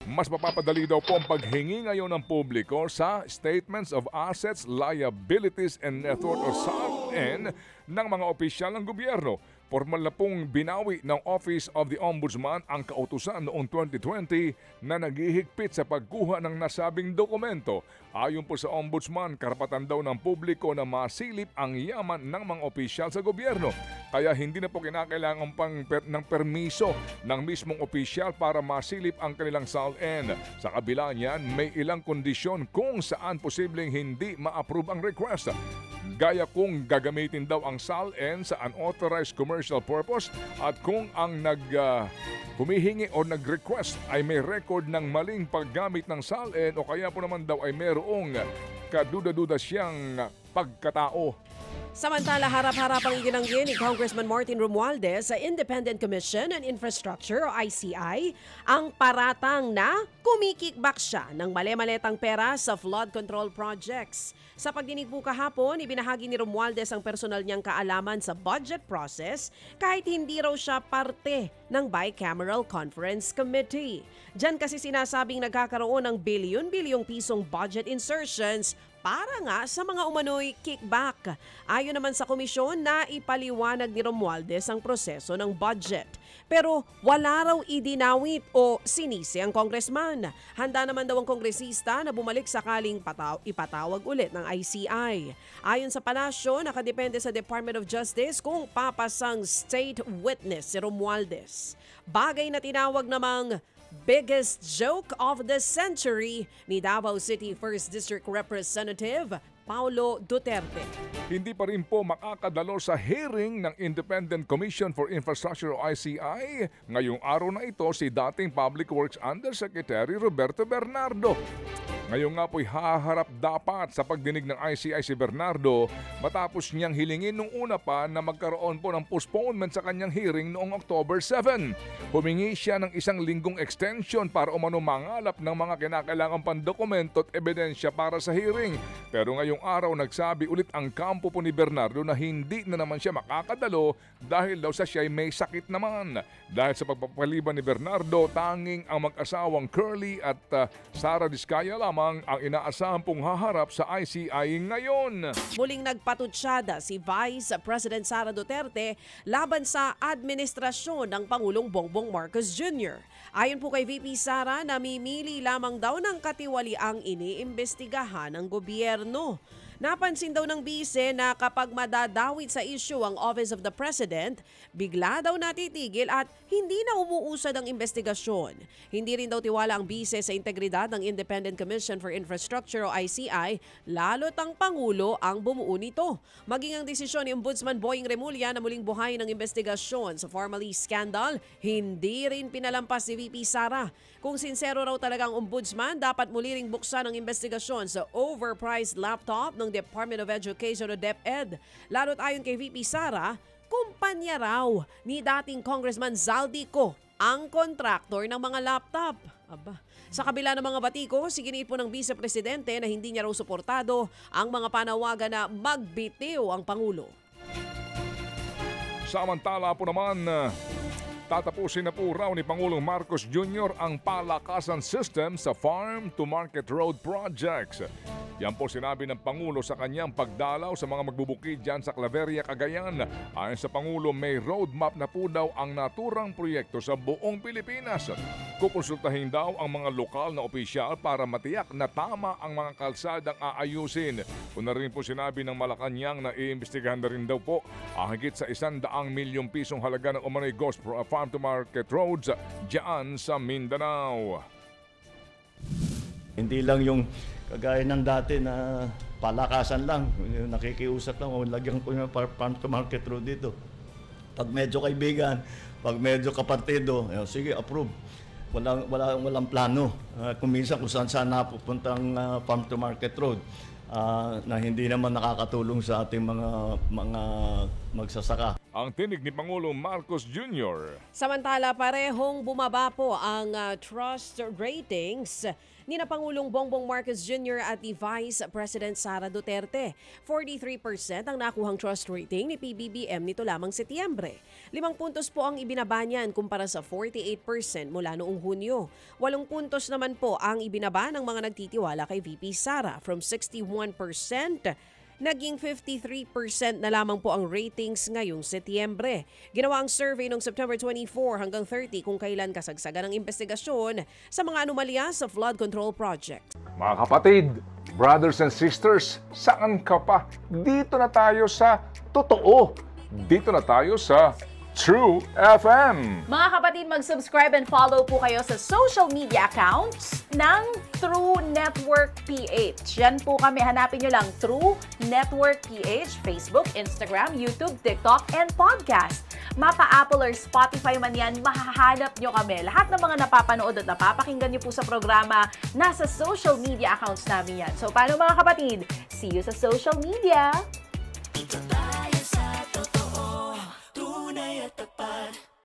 Mas mapapadali daw po ang paghingi ngayon ng publiko sa Statements of Assets, Liabilities and Net Worth o SALN ng mga opisyal ng gobyerno. Formal na pong binawi ng Office of the Ombudsman ang kautusan noong 2020 na naghihigpit sa pagkuha ng nasabing dokumento. Ayon po sa Ombudsman, karapatan daw ng publiko na masilip ang yaman ng mga opisyal sa gobyerno. Kaya hindi na po kinakailangan ng permiso ng mismong opisyal para masilip ang kanilang SALN. Sa kabila niyan, may ilang kondisyon kung saan posibleng hindi ma-approve ang request. Gaya kung gagamitin daw ang SALN sa unauthorized commercial purpose at kung ang humihingi o nag-request ay may record ng maling paggamit ng SALN o kaya po naman daw ay mayroong kaduda-duda siyang pagkatao. Samantala, harap-harapang iginanggi ni Congressman Martin Romualdez sa Independent Commission on Infrastructure o ICI ang paratang na kumikickback siya ng mali-maletang pera sa flood control projects. Sa pagdinig po kahapon, ibinahagi ni Romualdez ang personal niyang kaalaman sa budget process kahit hindi raw siya parte ng Bicameral Conference Committee. Diyan kasi sinasabing nagkakaroon ng bilyon-bilyong pisong budget insertions para nga sa mga umano'y kickback. Ayon naman sa komisyon na ipaliwanag ni Romualdez ang proseso ng budget. Pero wala raw idinawit o sinisi ang congressman. Handa naman daw ang kongresista na bumalik sakaling ipatawag ulit ng ICI. Ayon sa palasyo, nakadepende sa Department of Justice kung papasang state witness si Romualdez. Bagay na tinawag namang biggest joke of the century ni Davao City 1st District Representative Paulo Duterte. Hindi pa rin po makakadalo sa hearing ng Independent Commission for Infrastructure o ICI. Ngayong araw na ito si dating Public Works Undersecretary Roberto Bernardo. Ngayon nga po'y haharap dapat sa pagdinig ng ICI si Bernardo matapos niyang hilingin nung una pa na magkaroon po ng postponement sa kanyang hearing noong October 7. Humingi siya ng isang linggong extension para umano mangalap ng mga kinakailangan pang dokumento at ebidensya para sa hearing. Pero ngayong araw nagsabi ulit ang kampo po ni Bernardo na hindi na naman siya makakadalo dahil daw sa siya'y may sakit naman. Dahil sa pagpapaliban ni Bernardo, tanging ang mag-asawang Curly at Sara Diskaya lamang ang inaasahan pong haharap sa ICI ngayon. Muling nagpatutsyada si Vice President Sara Duterte laban sa administrasyon ng Pangulong Bongbong Marcos Jr. Ayon po kay VP Sara, namimili lamang daw ng katiwaliang iniimbestigahan ng gobyerno. Napansin daw ng bise na kapag madadawit sa issue ang Office of the President, bigla daw natitigil at hindi na umuusad ang investigasyon. Hindi rin daw tiwala ang bise sa integridad ng Independent Commission for Infrastructure o ICI, lalo't ang Pangulo ang bumuo nito. Maging ang desisyon ni Ombudsman Boying Remulla na muling buhayin ng investigasyon sa Formally scandal, hindi rin pinalampas ni VP Sara. Kung sincero raw talagang Ombudsman, dapat muli ring buksan ang investigasyon sa overpriced laptop ng Department of Education o DepEd. Lalo't ayon kay VP Sara, kumpanya raw ni dating Congressman Zaldico ang kontraktor ng mga laptop. Aba. Sa kabila ng mga batiko, siginiit po ng Vice Presidente na hindi niya raw suportado ang mga panawagan na magbitiw ang Pangulo. Samantala po naman, tatapusin na po raw ni Pangulong Marcos Jr. ang palakasan system sa farm-to-market road projects. Yan po sinabi ng Pangulo sa kanyang pagdalaw sa mga magbubukid dyan sa Claveria, Cagayan. Ayon sa Pangulo, may roadmap na po daw ang naturang proyekto sa buong Pilipinas. Kukonsultahin daw ang mga lokal na opisyal para matiyak na tama ang mga kalsadang aayusin. Una rin po sinabi ng Malacanang na iimbestigahan na rin daw po higit sa 100 milyong pisong halaga ng umano'y ghost farm-to-market roads dyan sa Mindanao. Hindi lang yung kagaya ng dati na palakasan lang, nakikiusap lang, lagyan ko yung farm-to-market road dito. Pag medyo kaibigan, pag medyo kapartido, sige, approve. Walang plano. Kung minsan kung saan napupunta ang farm-to-market road na hindi naman nakakatulong sa ating mga magsasaka. ang tinig ni Pangulong Marcos Jr. Samantala, parehong bumaba po ang trust ratings ni na Pangulong Bongbong Marcos Jr. at ni Vice President Sara Duterte. 43% ang nakuhang trust rating ni PBBM nito lamang Setyembre. 5 puntos po ang ibinaba niyan kumpara sa 48% mula noong Hunyo. 8 puntos naman po ang ibinaba ng mga nagtitiwala kay VP Sara from 61%. Naging 53% na lamang po ang ratings ngayong Setyembre. Ginawa ang survey noong September 24 hanggang 30 kung kailan kasagsagan ng investigasyon sa mga anomalya sa flood control project. Mga kapatid, brothers and sisters, saan ka pa? Dito na tayo sa totoo. Dito na tayo sa True FM. Mga kapatid, mag-subscribe and follow po kayo sa social media accounts ng True Network PH. Yan po kami, hanapin nyo lang True Network PH, Facebook, Instagram, YouTube, TikTok, and podcast. Mapa Apple or Spotify man yan, mahahanap nyo kami. Lahat ng mga napapanood at napapakinggan nyo po sa programa, nasa social media accounts namin yan. So paano mga kapatid? See you sa social media!